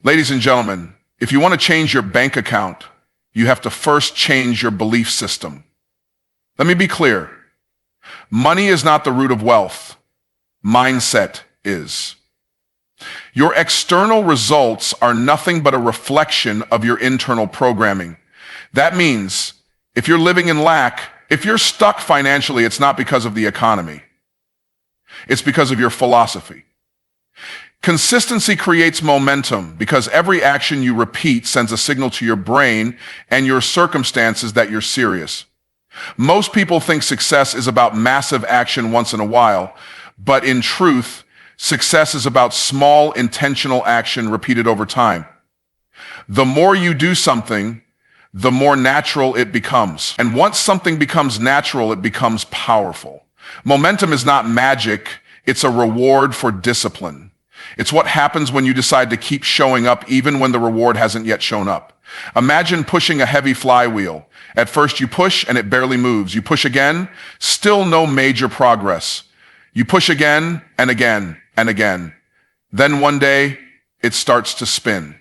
Ladies and gentlemen, if you want to change your bank account, you have to first change your belief system. Let me be clear. Money is not the root of wealth. Mindset is. Your external results are nothing but a reflection of your internal programming. That means if you're living in lack, if you're stuck financially, it's not because of the economy. It's because of your philosophy. Consistency creates momentum because every action you repeat sends a signal to your brain and your circumstances that you're serious. Most people think success is about massive action once in a while, but in truth, success is about small, intentional action repeated over time. The more you do something, the more natural it becomes. And once something becomes natural, it becomes powerful. Momentum is not magic, it's a reward for discipline. It's what happens when you decide to keep showing up even when the reward hasn't yet shown up. Imagine pushing a heavy flywheel. At first you push and it barely moves. You push again, still no major progress. You push again and again and again. Then one day it starts to spin.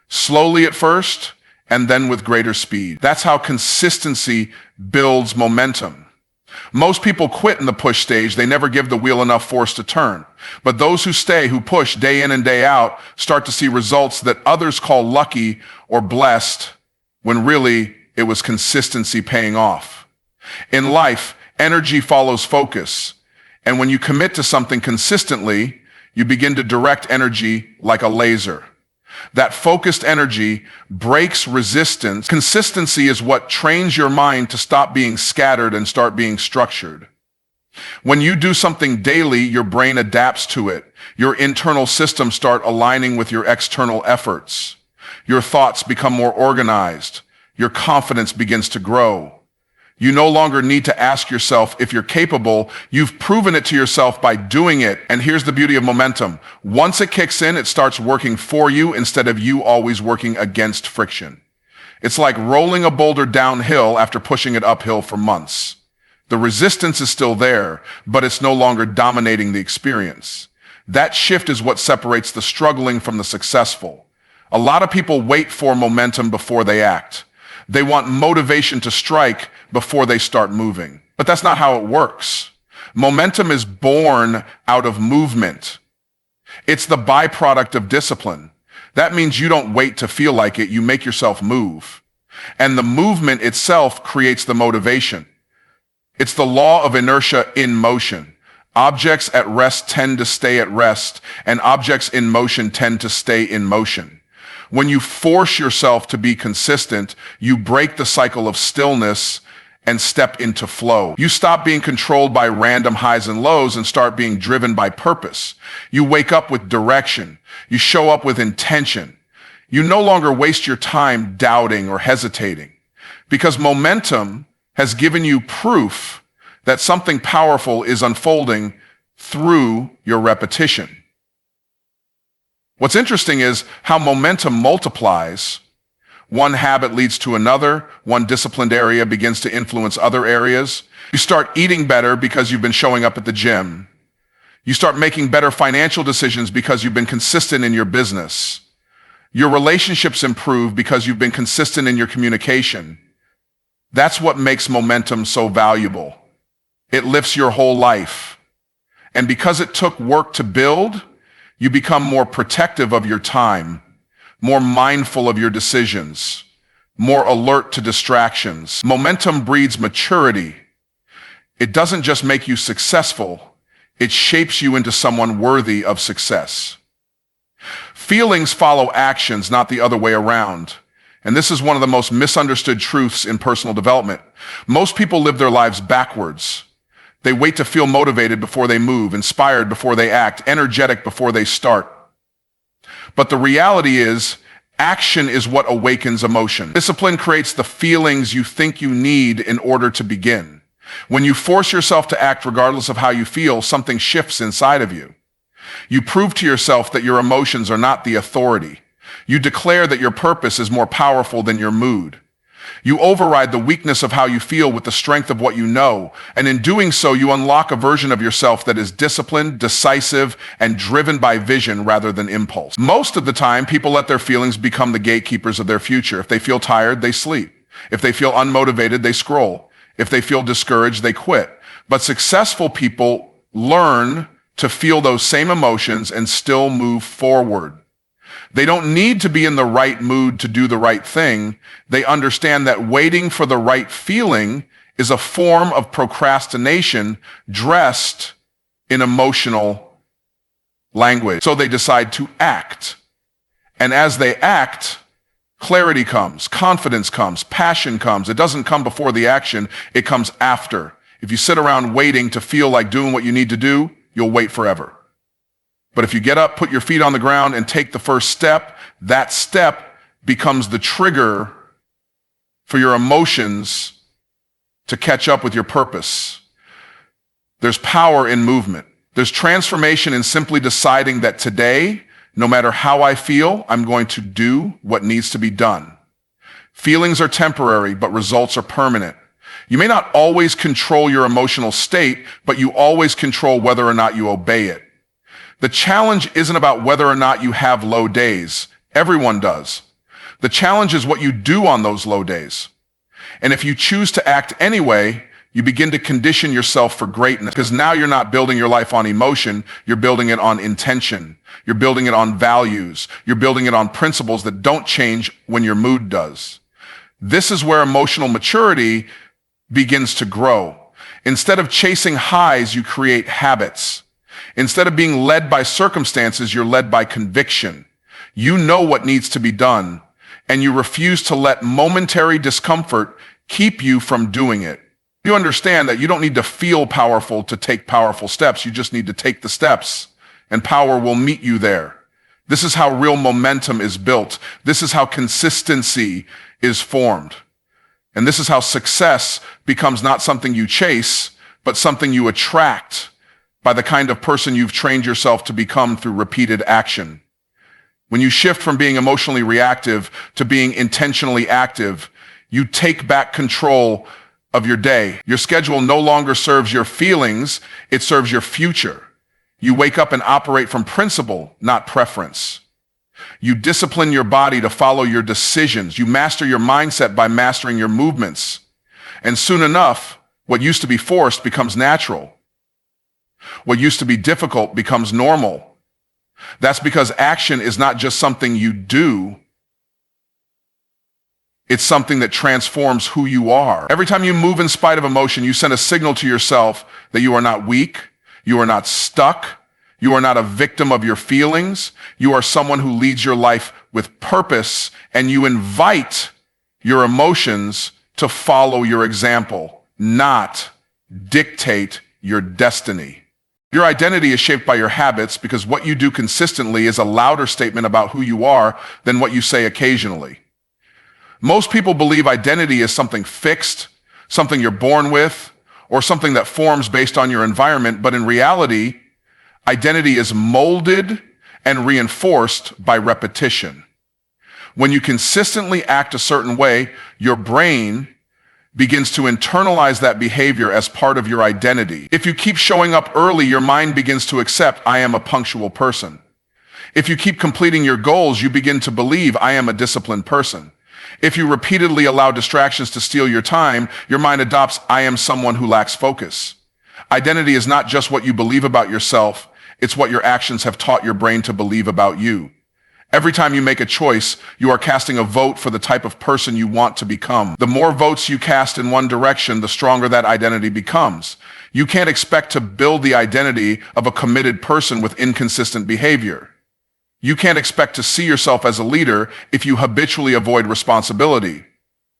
Slowly at first and then with greater speed. That's how consistency builds momentum. Most people quit in the push stage. They never give the wheel enough force to turn. But those who stay, who push day in and day out, start to see results that others call lucky or blessed, when really it was consistency paying off. In life, energy follows focus. And when you commit to something consistently, you begin to direct energy like a laser. That focused energy breaks resistance. Consistency is what trains your mind to stop being scattered and start being structured. When you do something daily, your brain adapts to it. Your internal systems start aligning with your external efforts. Your thoughts become more organized. Your confidence begins to grow. You no longer need to ask yourself if you're capable. You've proven it to yourself by doing it. And here's the beauty of momentum. Once it kicks in, it starts working for you instead of you always working against friction. It's like rolling a boulder downhill after pushing it uphill for months. The resistance is still there, but it's no longer dominating the experience. That shift is what separates the struggling from the successful. A lot of people wait for momentum before they act. They want motivation to strike before they start moving. But that's not how it works. Momentum is born out of movement. It's the byproduct of discipline. That means you don't wait to feel like it, you make yourself move. And the movement itself creates the motivation. It's the law of inertia in motion. Objects at rest tend to stay at rest, and objects in motion tend to stay in motion. When you force yourself to be consistent, you break the cycle of stillness and step into flow. You stop being controlled by random highs and lows and start being driven by purpose. You wake up with direction. You show up with intention. You no longer waste your time doubting or hesitating because momentum has given you proof that something powerful is unfolding through your repetition. What's interesting is how momentum multiplies. One habit leads to another. One disciplined area begins to influence other areas. You start eating better because you've been showing up at the gym. You start making better financial decisions because you've been consistent in your business. Your relationships improve because you've been consistent in your communication. That's what makes momentum so valuable. It lifts your whole life. And because it took work to build, you become more protective of your time, more mindful of your decisions, more alert to distractions. Momentum breeds maturity. It doesn't just make you successful, it shapes you into someone worthy of success. Feelings follow actions, not the other way around. And this is one of the most misunderstood truths in personal development. Most people live their lives backwards. They wait to feel motivated before they move, inspired before they act, energetic before they start. But the reality is, action is what awakens emotion. Discipline creates the feelings you think you need in order to begin. When you force yourself to act regardless of how you feel, something shifts inside of you. You prove to yourself that your emotions are not the authority. You declare that your purpose is more powerful than your mood. You override the weakness of how you feel with the strength of what you know. And in doing so, you unlock a version of yourself that is disciplined, decisive, and driven by vision rather than impulse. Most of the time, people let their feelings become the gatekeepers of their future. If they feel tired, they sleep. If they feel unmotivated, they scroll. If they feel discouraged, they quit. But successful people learn to feel those same emotions and still move forward. They don't need to be in the right mood to do the right thing. They understand that waiting for the right feeling is a form of procrastination dressed in emotional language. So they decide to act. And as they act, clarity comes, confidence comes, passion comes. It doesn't come before the action, it comes after. If you sit around waiting to feel like doing what you need to do, you'll wait forever. But if you get up, put your feet on the ground, and take the first step, that step becomes the trigger for your emotions to catch up with your purpose. There's power in movement. There's transformation in simply deciding that today, no matter how I feel, I'm going to do what needs to be done. Feelings are temporary, but results are permanent. You may not always control your emotional state, but you always control whether or not you obey it. The challenge isn't about whether or not you have low days. Everyone does. The challenge is what you do on those low days. And if you choose to act anyway, you begin to condition yourself for greatness, because now you're not building your life on emotion, you're building it on intention. You're building it on values. You're building it on principles that don't change when your mood does. This is where emotional maturity begins to grow. Instead of chasing highs, you create habits. Instead of being led by circumstances, you're led by conviction. You know what needs to be done, and you refuse to let momentary discomfort keep you from doing it. You understand that you don't need to feel powerful to take powerful steps. You just need to take the steps, and power will meet you there. This is how real momentum is built. This is how consistency is formed. And this is how success becomes not something you chase, but something you attract by the kind of person you've trained yourself to become through repeated action. When you shift from being emotionally reactive to being intentionally active, you take back control of your day. Your schedule no longer serves your feelings, it serves your future. You wake up and operate from principle, not preference. You discipline your body to follow your decisions. You master your mindset by mastering your movements. And soon enough, what used to be forced becomes natural. What used to be difficult becomes normal. That's because action is not just something you do. It's something that transforms who you are. Every time you move in spite of emotion, you send a signal to yourself that you are not weak, you are not stuck, you are not a victim of your feelings. You are someone who leads your life with purpose, and you invite your emotions to follow your example, not dictate your destiny. Your identity is shaped by your habits, because what you do consistently is a louder statement about who you are than what you say occasionally. Most people believe identity is something fixed, something you're born with, or something that forms based on your environment, but in reality, identity is molded and reinforced by repetition. When you consistently act a certain way, your brain begins to internalize that behavior as part of your identity. If you keep showing up early, your mind begins to accept, I am a punctual person. If you keep completing your goals, you begin to believe, I am a disciplined person. If you repeatedly allow distractions to steal your time, your mind adopts, I am someone who lacks focus. Identity is not just what you believe about yourself, it's what your actions have taught your brain to believe about you. Every time you make a choice, you are casting a vote for the type of person you want to become. The more votes you cast in one direction, the stronger that identity becomes. You can't expect to build the identity of a committed person with inconsistent behavior. You can't expect to see yourself as a leader if you habitually avoid responsibility.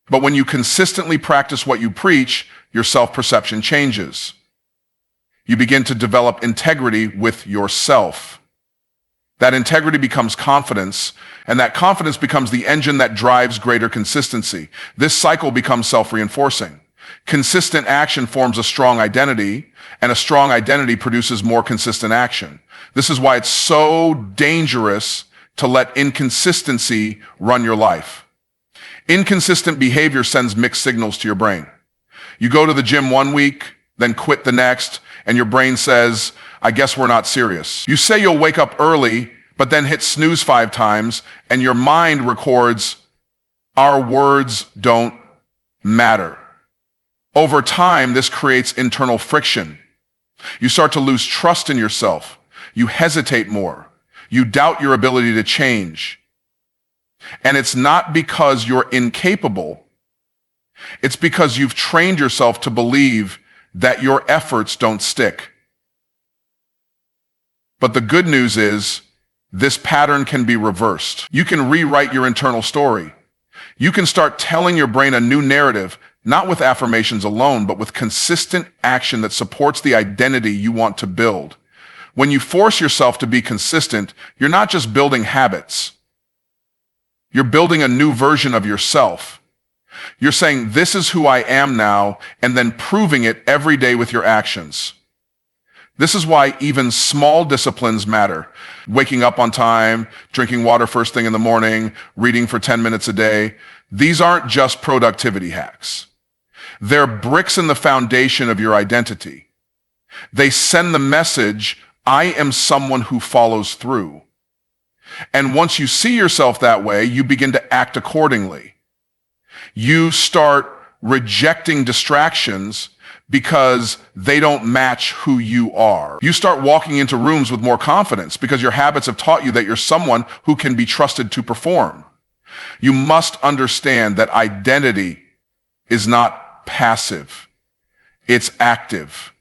But when you consistently practice what you preach, your self-perception changes. You begin to develop integrity with yourself. That integrity becomes confidence, and that confidence becomes the engine that drives greater consistency. This cycle becomes self-reinforcing. Consistent action forms a strong identity, and a strong identity produces more consistent action. This is why it's so dangerous to let inconsistency run your life. Inconsistent behavior sends mixed signals to your brain. You go to the gym one week, then quit the next, and your brain says, I guess we're not serious. You say you'll wake up early, but then hit snooze 5 times, and your mind records, our words don't matter. Over time, this creates internal friction. You start to lose trust in yourself. You hesitate more. You doubt your ability to change. And it's not because you're incapable. It's because you've trained yourself to believe that your efforts don't stick. But the good news is, this pattern can be reversed. You can rewrite your internal story. You can start telling your brain a new narrative, not with affirmations alone, but with consistent action that supports the identity you want to build. When you force yourself to be consistent, you're not just building habits. You're building a new version of yourself. You're saying, this is who I am now, and then proving it every day with your actions. This is why even small disciplines matter. Waking up on time, drinking water first thing in the morning, reading for 10 minutes a day. These aren't just productivity hacks. They're bricks in the foundation of your identity. They send the message, I am someone who follows through. And once you see yourself that way, you begin to act accordingly. You start rejecting distractions because they don't match who you are. You start walking into rooms with more confidence because your habits have taught you that you're someone who can be trusted to perform. You must understand that identity is not passive. It's active.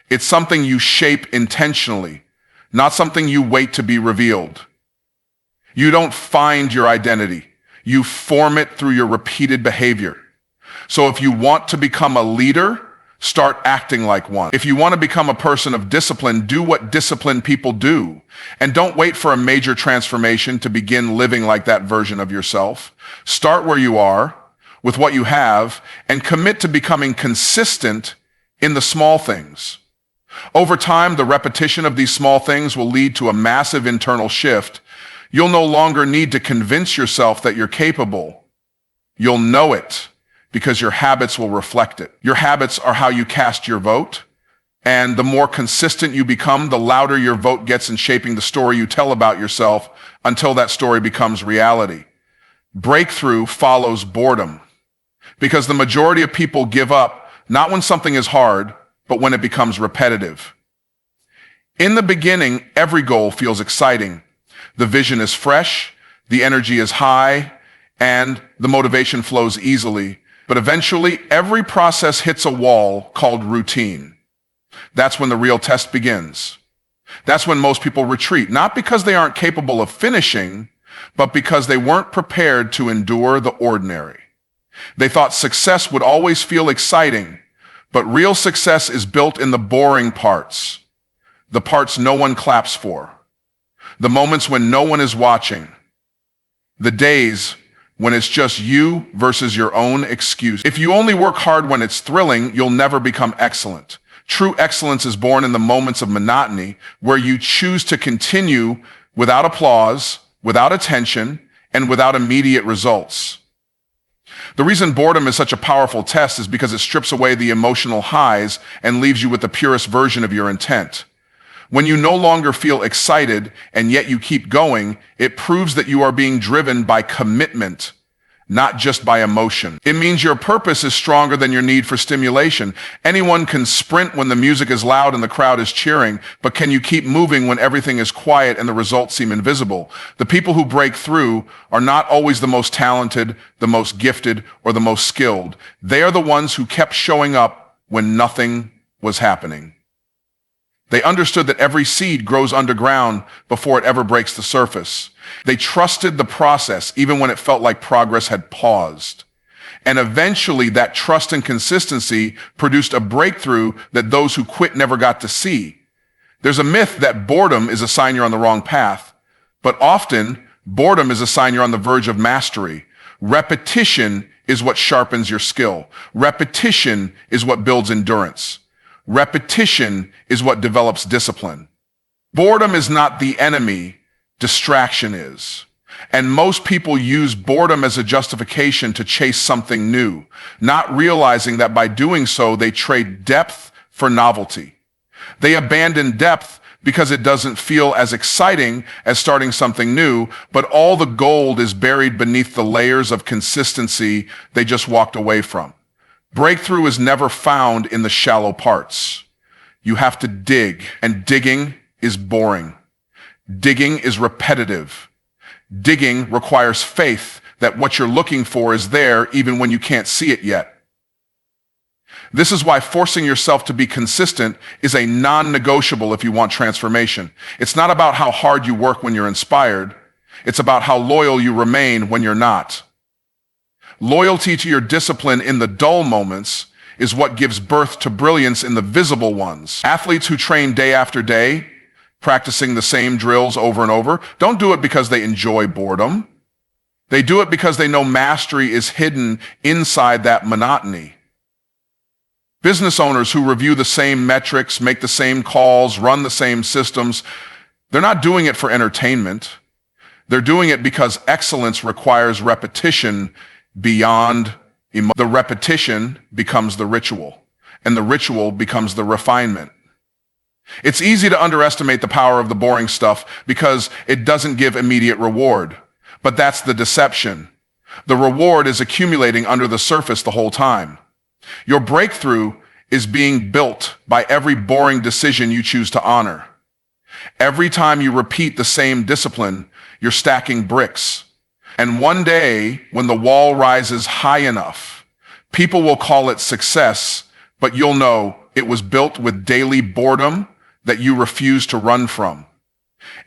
It's something you shape intentionally, not something you wait to be revealed. You don't find your identity. You form it through your repeated behavior. So if you want to become a leader, start acting like one. If you want to become a person of discipline, do what disciplined people do. And don't wait for a major transformation to begin living like that version of yourself. Start where you are, with what you have, and commit to becoming consistent in the small things. Over time, the repetition of these small things will lead to a massive internal shift. You'll no longer need to convince yourself that you're capable. You'll know it because your habits will reflect it. Your habits are how you cast your vote, and the more consistent you become, the louder your vote gets in shaping the story you tell about yourself until that story becomes reality. Breakthrough follows boredom because the majority of people give up not when something is hard, but when it becomes repetitive. In the beginning, every goal feels exciting. The vision is fresh, the energy is high, and the motivation flows easily. But eventually, every process hits a wall called routine. That's when the real test begins. That's when most people retreat, not because they aren't capable of finishing, but because they weren't prepared to endure the ordinary. They thought success would always feel exciting, but real success is built in the boring parts, the parts no one claps for, the moments when no one is watching, the days when it's just you versus your own excuse. If you only work hard when it's thrilling, you'll never become excellent. True excellence is born in the moments of monotony where you choose to continue without applause, without attention, and without immediate results. The reason boredom is such a powerful test is because it strips away the emotional highs and leaves you with the purest version of your intent. When you no longer feel excited and yet you keep going, it proves that you are being driven by commitment, not just by emotion. It means your purpose is stronger than your need for stimulation. Anyone can sprint when the music is loud and the crowd is cheering, but can you keep moving when everything is quiet and the results seem invisible? The people who break through are not always the most talented, the most gifted, or the most skilled. They are the ones who kept showing up when nothing was happening. They understood that every seed grows underground before it ever breaks the surface. They trusted the process even when it felt like progress had paused. And eventually that trust and consistency produced a breakthrough that those who quit never got to see. There's a myth that boredom is a sign you're on the wrong path, but often boredom is a sign you're on the verge of mastery. Repetition is what sharpens your skill. Repetition is what builds endurance. Repetition is what develops discipline. Boredom is not the enemy, distraction is. And most people use boredom as a justification to chase something new, not realizing that by doing so, they trade depth for novelty. They abandon depth because it doesn't feel as exciting as starting something new, but all the gold is buried beneath the layers of consistency they just walked away from. Breakthrough is never found in the shallow parts. You have to dig, and digging is boring. Digging is repetitive. Digging requires faith that what you're looking for is there even when you can't see it yet. This is why forcing yourself to be consistent is a non-negotiable if you want transformation. It's not about how hard you work when you're inspired. It's about how loyal you remain when you're not. Loyalty to your discipline in the dull moments is what gives birth to brilliance in the visible ones. Athletes who train day after day, practicing the same drills over and over, don't do it because they enjoy boredom. They do it because they know mastery is hidden inside that monotony. Business owners who review the same metrics, make the same calls, run the same systems, they're not doing it for entertainment. They're doing it because excellence requires repetition beyond emotion. The repetition becomes the ritual, and the ritual becomes the refinement. It's easy to underestimate the power of the boring stuff because it doesn't give immediate reward. But that's the deception. The reward is accumulating under the surface the whole time. Your breakthrough is being built by every boring decision you choose to honor. Every time you repeat the same discipline, you're stacking bricks. And one day, when the wall rises high enough, people will call it success, but you'll know it was built with daily boredom that you refuse to run from.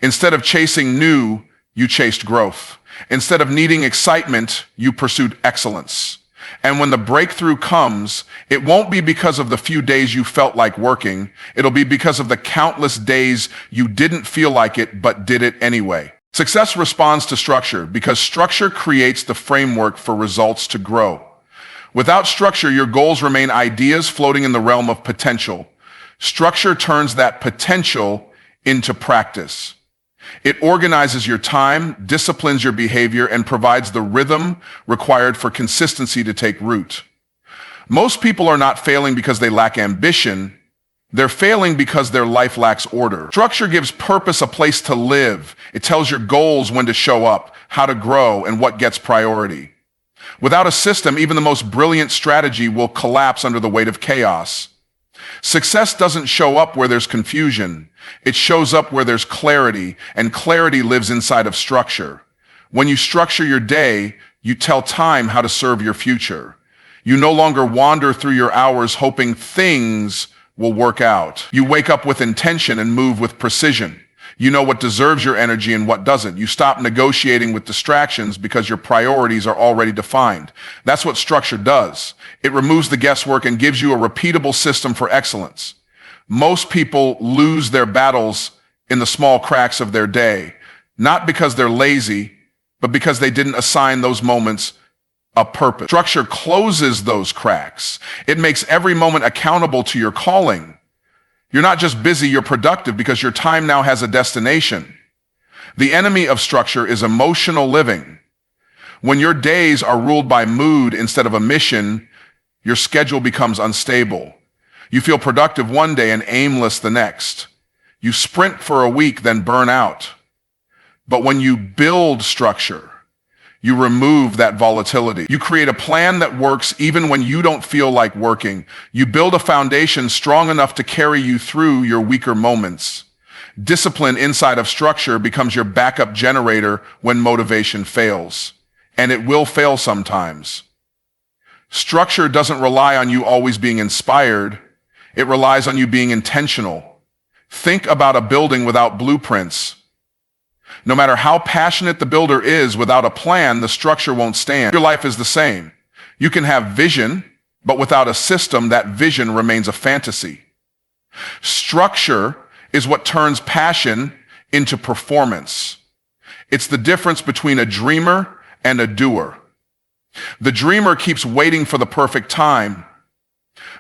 Instead of chasing new, you chased growth. Instead of needing excitement, you pursued excellence. And when the breakthrough comes, it won't be because of the few days you felt like working. It'll be because of the countless days you didn't feel like it, but did it anyway. Success responds to structure because structure creates the framework for results to grow. Without structure, your goals remain ideas floating in the realm of potential. Structure turns that potential into practice. It organizes your time, disciplines your behavior, and provides the rhythm required for consistency to take root. Most people are not failing because they lack ambition. They're failing because their life lacks order. Structure gives purpose a place to live. It tells your goals when to show up, how to grow, and what gets priority. Without a system, even the most brilliant strategy will collapse under the weight of chaos. Success doesn't show up where there's confusion. It shows up where there's clarity, and clarity lives inside of structure. When you structure your day, you tell time how to serve your future. You no longer wander through your hours hoping things will work out. You wake up with intention and move with precision. You know what deserves your energy and what doesn't. You stop negotiating with distractions because your priorities are already defined. That's what structure does. It removes the guesswork and gives you a repeatable system for excellence. Most people lose their battles in the small cracks of their day, not because they're lazy, but because they didn't assign those moments a purpose. Structure closes those cracks. It makes every moment accountable to your calling. You're not just busy, you're productive because your time now has a destination. The enemy of structure is emotional living. When your days are ruled by mood instead of a mission, your schedule becomes unstable. You feel productive one day and aimless the next. You sprint for a week, then burn out. But when you build structure, you remove that volatility. You create a plan that works even when you don't feel like working. You build a foundation strong enough to carry you through your weaker moments. Discipline inside of structure becomes your backup generator when motivation fails. And it will fail sometimes. Structure doesn't rely on you always being inspired. It relies on you being intentional. Think about a building without blueprints. No matter how passionate the builder is, without a plan, the structure won't stand. Your life is the same. You can have vision, but without a system, that vision remains a fantasy. Structure is what turns passion into performance. It's the difference between a dreamer and a doer. The dreamer keeps waiting for the perfect time.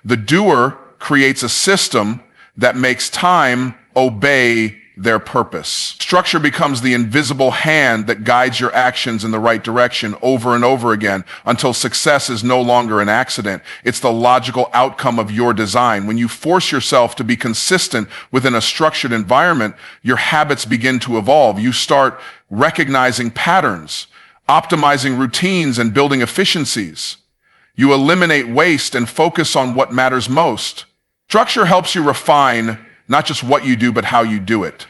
The doer creates a system that makes time obey their purpose. Structure becomes the invisible hand that guides your actions in the right direction over and over again until success is no longer an accident. It's the logical outcome of your design. When you force yourself to be consistent within a structured environment, your habits begin to evolve. You start recognizing patterns, optimizing routines, and building efficiencies. You eliminate waste and focus on what matters most. Structure helps you refine not just what you do, but how you do it.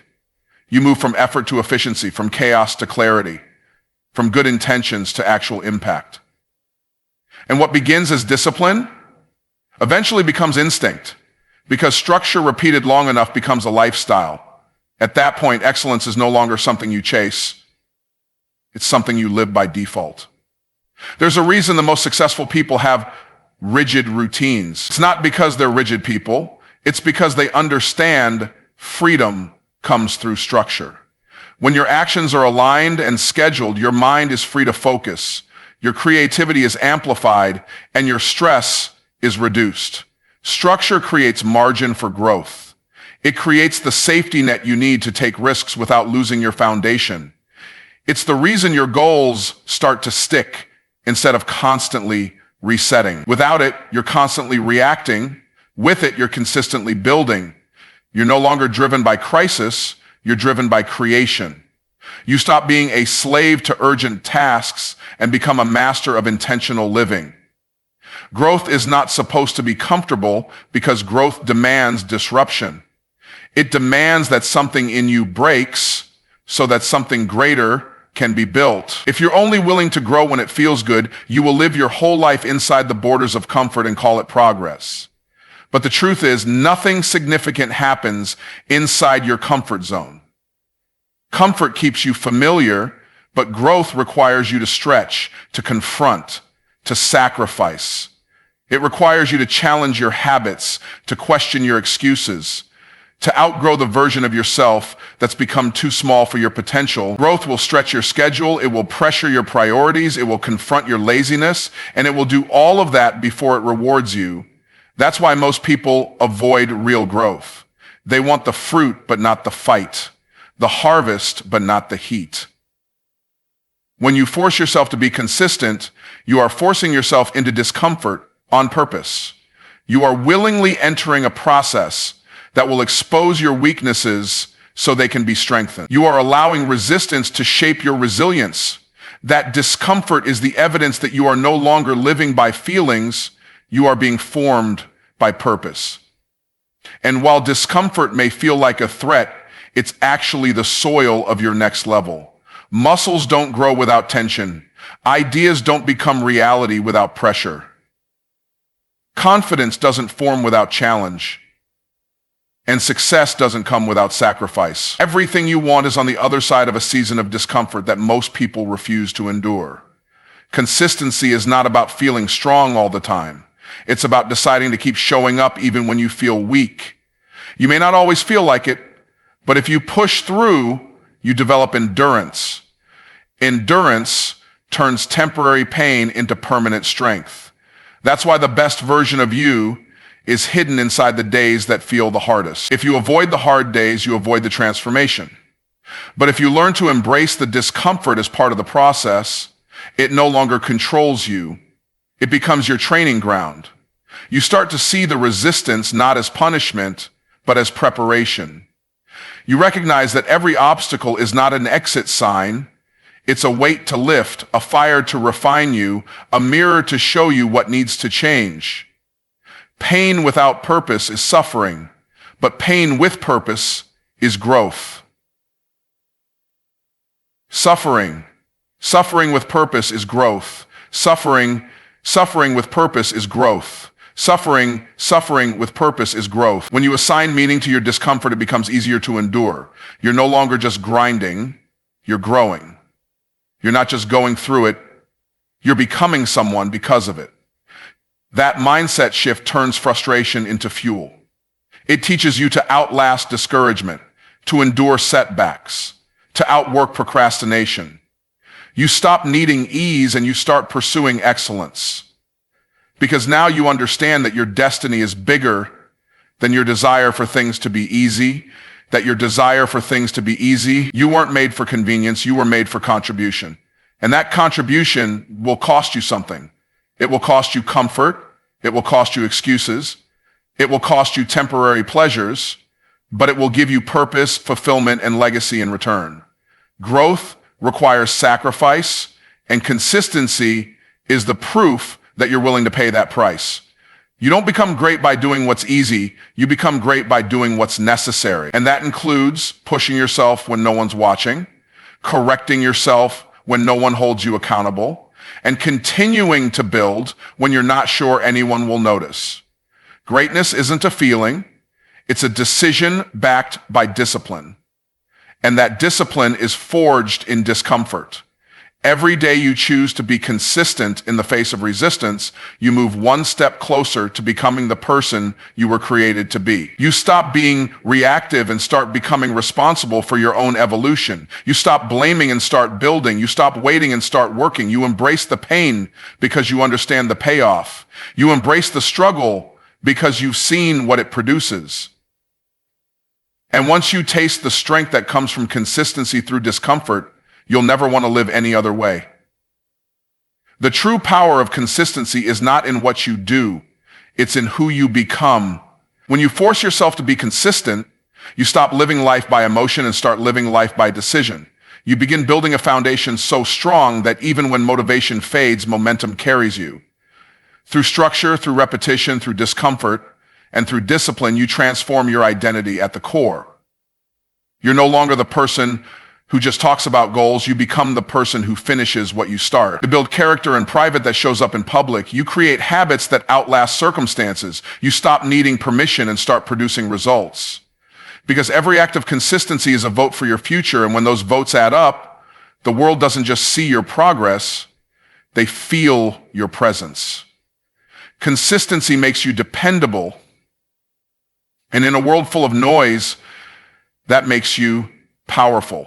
You move from effort to efficiency, from chaos to clarity, from good intentions to actual impact. And what begins as discipline eventually becomes instinct, because structure repeated long enough becomes a lifestyle. At that point, excellence is no longer something you chase. It's something you live by default. There's a reason the most successful people have rigid routines. It's not because they're rigid people. It's because they understand freedom comes through structure. When your actions are aligned and scheduled, your mind is free to focus, your creativity is amplified, and your stress is reduced. Structure creates margin for growth. It creates the safety net you need to take risks without losing your foundation. It's the reason your goals start to stick instead of constantly resetting. Without it, you're constantly reacting. With it, you're consistently building. You're no longer driven by crisis, you're driven by creation. You stop being a slave to urgent tasks and become a master of intentional living. Growth is not supposed to be comfortable because growth demands disruption. It demands that something in you breaks so that something greater can be built. If you're only willing to grow when it feels good, you will live your whole life inside the borders of comfort and call it progress. But the truth is, nothing significant happens inside your comfort zone. Comfort keeps you familiar, but growth requires you to stretch, to confront, to sacrifice. It requires you to challenge your habits, to question your excuses, to outgrow the version of yourself that's become too small for your potential. Growth will stretch your schedule, it will pressure your priorities, it will confront your laziness, and it will do all of that before it rewards you. That's why most people avoid real growth. They want the fruit, but not the fight. The harvest, but not the heat. When you force yourself to be consistent, you are forcing yourself into discomfort on purpose. You are willingly entering a process that will expose your weaknesses so they can be strengthened. You are allowing resistance to shape your resilience. That discomfort is the evidence that you are no longer living by feelings, you are being formed by purpose. And while discomfort may feel like a threat, it's actually the soil of your next level. Muscles don't grow without tension. Ideas don't become reality without pressure. Confidence doesn't form without challenge. And success doesn't come without sacrifice. Everything you want is on the other side of a season of discomfort that most people refuse to endure. Consistency is not about feeling strong all the time. It's about deciding to keep showing up even when you feel weak. You may not always feel like it, but if you push through, you develop endurance. Endurance turns temporary pain into permanent strength. That's why the best version of you is hidden inside the days that feel the hardest. If you avoid the hard days, you avoid the transformation. But if you learn to embrace the discomfort as part of the process, it no longer controls you. It becomes your training ground. You start to see the resistance not as punishment, but as preparation. You recognize that every obstacle is not an exit sign. It's a weight to lift, a fire to refine you, a mirror to show you what needs to change. Pain without purpose is suffering, but pain with purpose is growth. Suffering with purpose is growth. Suffering with purpose is growth. Suffering with purpose is growth. When you assign meaning to your discomfort, it becomes easier to endure. You're no longer just grinding, you're growing. You're not just going through it, you're becoming someone because of it. That mindset shift turns frustration into fuel. It teaches you to outlast discouragement, to endure setbacks, to outwork procrastination. You stop needing ease and you start pursuing excellence. Because now you understand that your destiny is bigger than your desire for things to be easy. that your desire for things to be easy, you weren't made for convenience, you were made for contribution. And that contribution will cost you something. It will cost you comfort. It will cost you excuses. It will cost you temporary pleasures, but it will give you purpose, fulfillment, and legacy in return. Growth requires sacrifice, and consistency is the proof that you're willing to pay that price. You don't become great by doing what's easy. You become great by doing what's necessary. And that includes pushing yourself when no one's watching, correcting yourself when no one holds you accountable, and continuing to build when you're not sure anyone will notice. Greatness isn't a feeling. It's a decision backed by discipline. And that discipline is forged in discomfort. Every day you choose to be consistent in the face of resistance, you move one step closer to becoming the person you were created to be. You stop being reactive and start becoming responsible for your own evolution. You stop blaming and start building. You stop waiting and start working. You embrace the pain because you understand the payoff. You embrace the struggle because you've seen what it produces. And once you taste the strength that comes from consistency through discomfort, you'll never want to live any other way. The true power of consistency is not in what you do, it's in who you become. When you force yourself to be consistent, you stop living life by emotion and start living life by decision. You begin building a foundation so strong that even when motivation fades, momentum carries you. Through structure, through repetition, through discomfort, and through discipline, you transform your identity at the core. You're no longer the person who just talks about goals. You become the person who finishes what you start. To build character in private that shows up in public, you create habits that outlast circumstances. You stop needing permission and start producing results. Because every act of consistency is a vote for your future, and when those votes add up, the world doesn't just see your progress, they feel your presence. Consistency makes you dependable, and in a world full of noise, that makes you powerful.